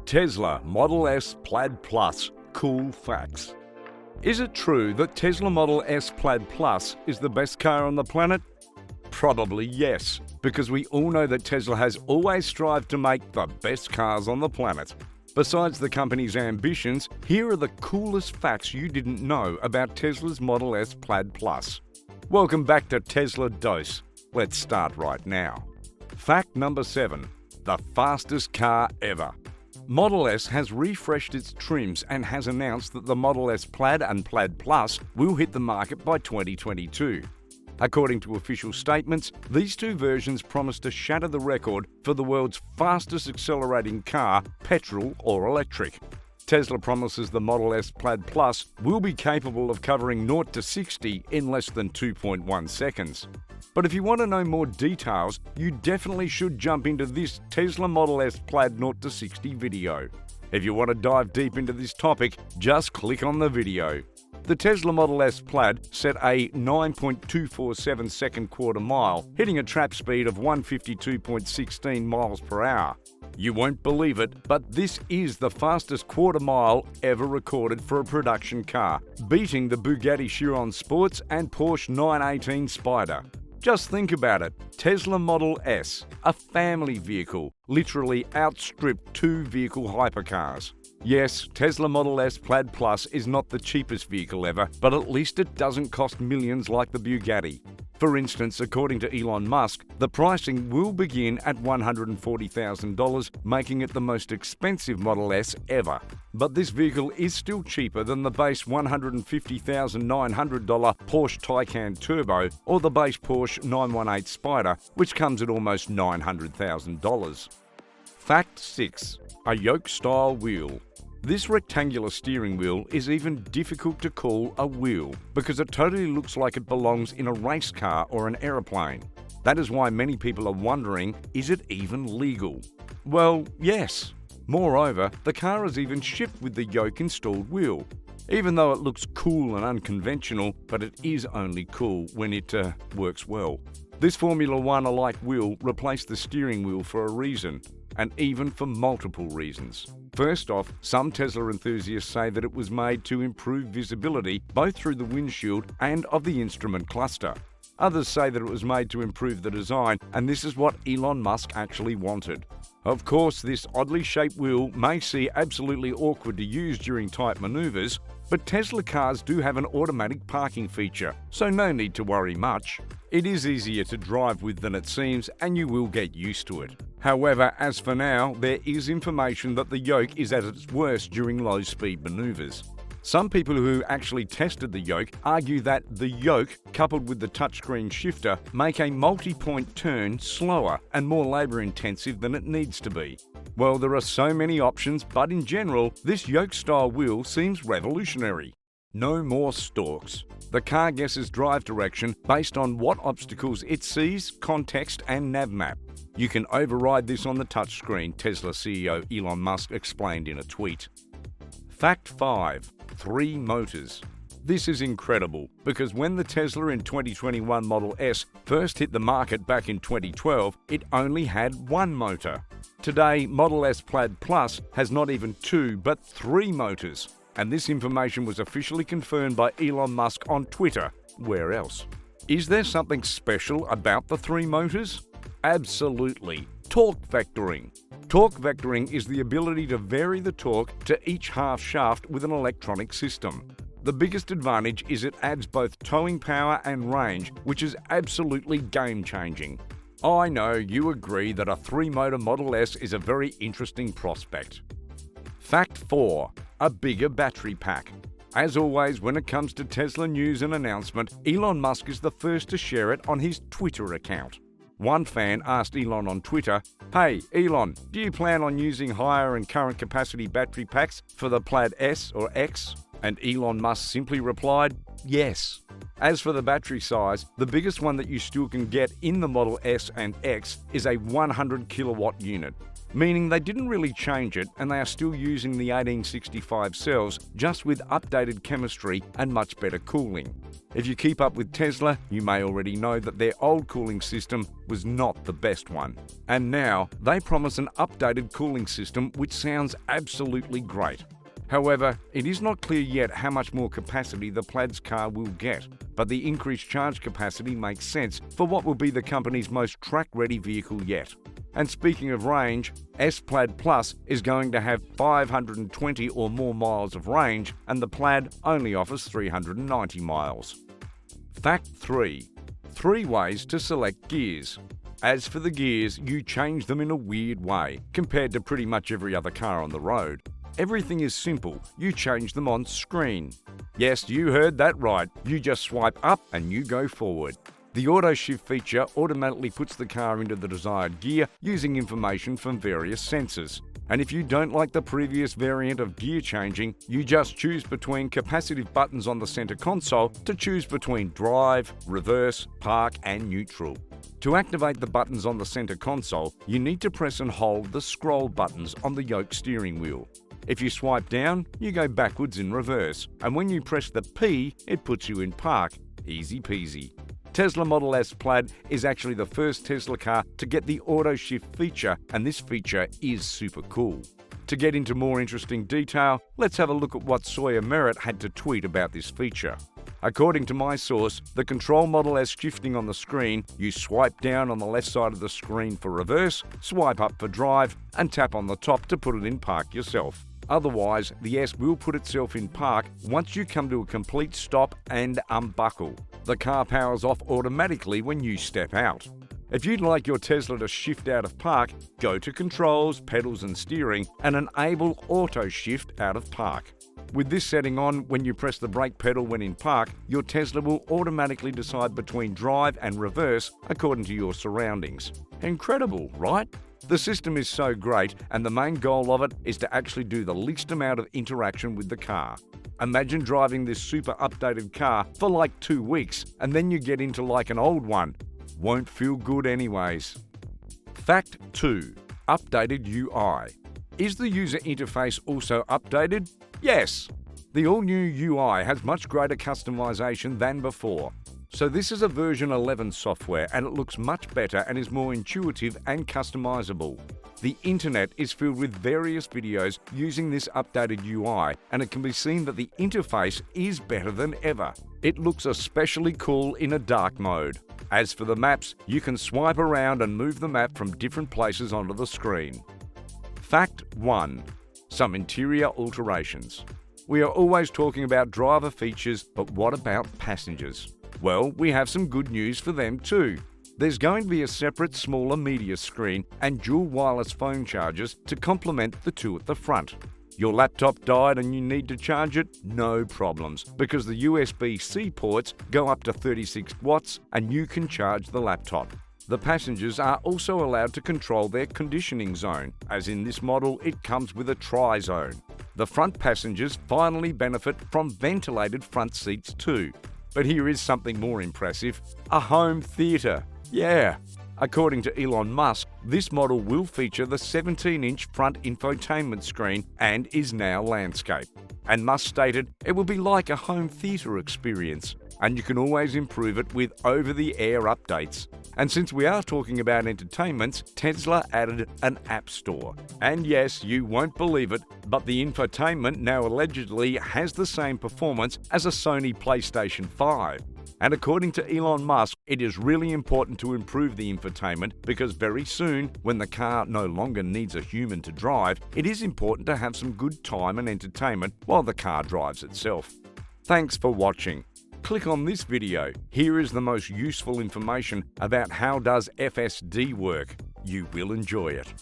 Tesla Model S Plaid Plus cool facts. Is it true that Tesla Model S Plaid Plus is the best car on the planet? Probably yes, because we all know that Tesla has always strived to make the best cars on the planet. Besides the company's ambitions, here are the coolest facts you didn't know about Tesla's Model S Plaid Plus. Welcome back to Tesladose. Let's start right now. Fact number 7. The fastest car ever. Model S has refreshed its trims and has announced that the Model S Plaid and Plaid Plus will hit the market by 2022. According to official statements, these two versions promise to shatter the record for the world's fastest accelerating car, petrol or electric. Tesla promises the Model S Plaid Plus will be capable of covering 0 to 60 in less than 2.1 seconds. But if you want to know more details, you definitely should jump into this Tesla Model S Plaid 0 to 60 video. If you want to dive deep into this topic, just click on the video. The Tesla Model S Plaid set a 9.247 second quarter mile, hitting a trap speed of 152.16 miles per hour. You won't believe it, but this is the fastest quarter mile ever recorded for a production car, beating the Bugatti Chiron Sports and Porsche 918 Spider. Just think about it. Tesla Model S, a family vehicle, literally outstripped two vehicle hypercars. Yes, Tesla Model S Plaid Plus is not the cheapest vehicle ever, but at least it doesn't cost millions like the Bugatti. For instance, according to Elon Musk, the pricing will begin at $140,000, making it the most expensive Model S ever. But this vehicle is still cheaper than the base $150,900 Porsche Taycan Turbo or the base Porsche 918 Spider, which comes at almost $900,000. Fact 6. A yoke-style wheel. This rectangular steering wheel is even difficult to call a wheel because it totally looks like it belongs in a race car or an aeroplane. That is why many people are wondering, is it even legal? Well, yes. Moreover, the car is even shipped with the yoke-installed wheel. Even though it looks cool and unconventional, but it is only cool when it works well. This Formula One-alike wheel replaced the steering wheel for a reason, and even for multiple reasons. First off, some Tesla enthusiasts say that it was made to improve visibility both through the windshield and of the instrument cluster. Others say that it was made to improve the design, and this is what Elon Musk actually wanted. Of course, this oddly shaped wheel may seem absolutely awkward to use during tight maneuvers, but Tesla cars do have an automatic parking feature, so no need to worry much. It is easier to drive with than it seems, and you will get used to it. However, as for now, there is information that the yoke is at its worst during low-speed maneuvers. Some people who actually tested the yoke argue that the yoke, coupled with the touchscreen shifter, make a multi-point turn slower and more labour-intensive than it needs to be. Well, there are so many options, but in general, this yoke-style wheel seems revolutionary. No more stalks. The car guesses drive direction based on what obstacles it sees, context, and nav map. You can override this on the touchscreen, Tesla CEO Elon Musk explained in a tweet. Fact 5. 3 motors. This is incredible because when the Tesla in 2021 Model S first hit the market back in 2012, it only had one motor. Today, Model S Plaid Plus has not even 2 but 3 motors. And this information was officially confirmed by Elon Musk on Twitter. Where else? Is there something special about the 3 motors? Absolutely. Torque vectoring. Torque vectoring is the ability to vary the torque to each half shaft with an electronic system. The biggest advantage is it adds both towing power and range, which is absolutely game-changing. I know you agree that a 3-motor Model S is a very interesting prospect. Fact 4. A bigger battery pack. As always, when it comes to Tesla news and announcement, Elon Musk is the first to share it on his Twitter account. One fan asked Elon on Twitter, "Hey, Elon, do you plan on using higher and current capacity battery packs for the Plaid S or X?" And Elon Musk simply replied, "Yes." As for the battery size, the biggest one that you still can get in the Model S and X is a 100 kilowatt unit. meaning they didn't really change it and they are still using the 1865 cells, just with updated chemistry and much better cooling. If you keep up with Tesla, you may already know that their old cooling system was not the best one. And now they promise an updated cooling system which sounds absolutely great. However, it is not clear yet how much more capacity the Plaid's car will get, but the increased charge capacity makes sense for what will be the company's most track-ready vehicle yet. And speaking of range, S-Plaid Plus is going to have 520 or more miles of range, and the Plaid only offers 390 miles. Fact 3. 3 ways to select gears. As for the gears, you change them in a weird way, compared to pretty much every other car on the road. Everything is simple, you change them on screen. Yes, you heard that right, you just swipe up and you go forward. The auto shift feature automatically puts the car into the desired gear using information from various sensors. And if you don't like the previous variant of gear changing, you just choose between capacitive buttons on the center console to choose between drive, reverse, park and neutral. To activate the buttons on the center console, you need to press and hold the scroll buttons on the yoke steering wheel. If you swipe down, you go backwards in reverse, and when you press the P, it puts you in park. Easy peasy. Tesla Model S Plaid is actually the first Tesla car to get the auto shift feature, and this feature is super cool. To get into more interesting detail, let's have a look at what Sawyer Merritt had to tweet about this feature. According to my source, the control Model S shifting on the screen, you swipe down on the left side of the screen for reverse, swipe up for drive, and tap on the top to put it in park yourself. Otherwise, the S will put itself in park once you come to a complete stop and unbuckle. The car powers off automatically when you step out. If you'd like your Tesla to shift out of park, go to Controls, Pedals and Steering and enable Auto Shift out of park. With this setting on, when you press the brake pedal when in park, your Tesla will automatically decide between drive and reverse according to your surroundings. Incredible, right? The system is so great, and the main goal of it is to actually do the least amount of interaction with the car. Imagine driving this super updated car for like 2 weeks, and then you get into like an old one. Won't feel good anyways. Fact 2. Updated UI. Is the user interface also updated? Yes. The all-new UI has much greater customization than before. So this is a version 11 software and it looks much better and is more intuitive and customizable. The internet is filled with various videos using this updated UI, and it can be seen that the interface is better than ever. It looks especially cool in a dark mode. As for the maps, you can swipe around and move the map from different places onto the screen. Fact 1. Some interior alterations. We are always talking about driver features, but what about passengers? Well, we have some good news for them too. There's going to be a separate smaller media screen and dual wireless phone chargers to complement the two at the front. Your laptop died and you need to charge it? No problems, because the USB-C ports go up to 36 watts and you can charge the laptop. The passengers are also allowed to control their conditioning zone, as in this model it comes with a tri-zone. The front passengers finally benefit from ventilated front seats too. But here is something more impressive: a home theatre. Yeah. According to Elon Musk, this model will feature the 17-inch front infotainment screen and is now landscape. And Musk stated it will be like a home theatre experience, and you can always improve it with over-the-air updates. And since we are talking about entertainments, Tesla added an app store. And yes, you won't believe it, but the infotainment now allegedly has the same performance as a Sony PlayStation 5. And according to Elon Musk, it is really important to improve the infotainment because very soon, when the car no longer needs a human to drive, it is important to have some good time and entertainment while the car drives itself. Thanks for watching. Click on this video. Here is the most useful information about how does FSD work. You will enjoy it.